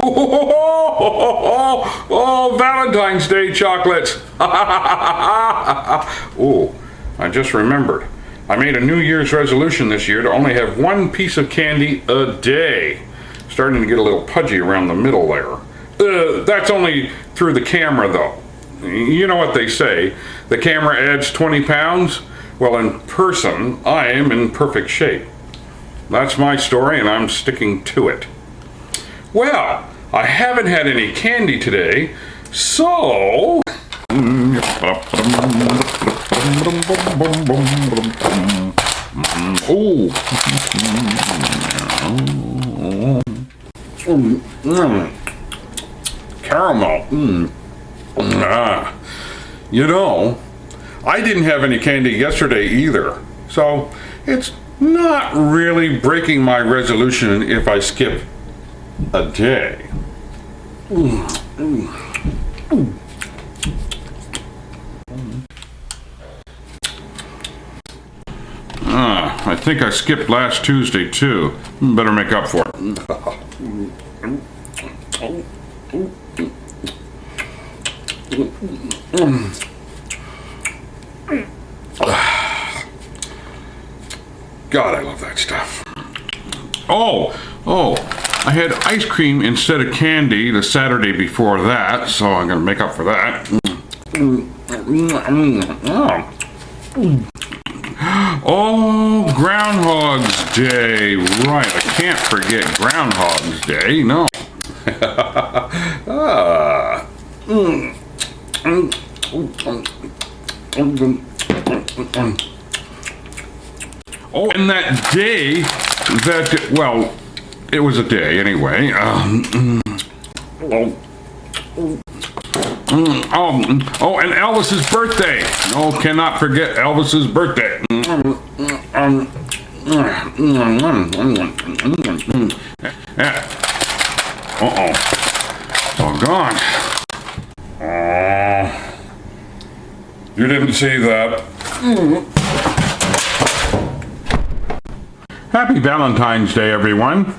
Oh, Valentine's Day chocolates. Oh, I just remembered. I made a New Year's resolution this year to only have one piece of candy a day. Starting to get a little pudgy around the middle there. That's only through the camera though. You know what they say, the camera adds 20 pounds. Well, in person, I am in perfect shape. That's my story and I'm sticking to it. Well, I haven't had any candy today, so... Caramel. You know, I didn't have any candy yesterday either, so it's not really breaking my resolution if I skip a day. I think I skipped last Tuesday too. Better make up for it. God, I love that stuff. Oh, I had ice cream instead of candy the Saturday before that, so I'm gonna make up for that. Oh, Groundhog's Day. Right, I can't forget Groundhog's Day, no. Oh, and that day, well, it was a day anyway. And Elvis's birthday. Oh, cannot forget Elvis's birthday. It's all gone. You didn't see that. Happy Valentine's Day, everyone.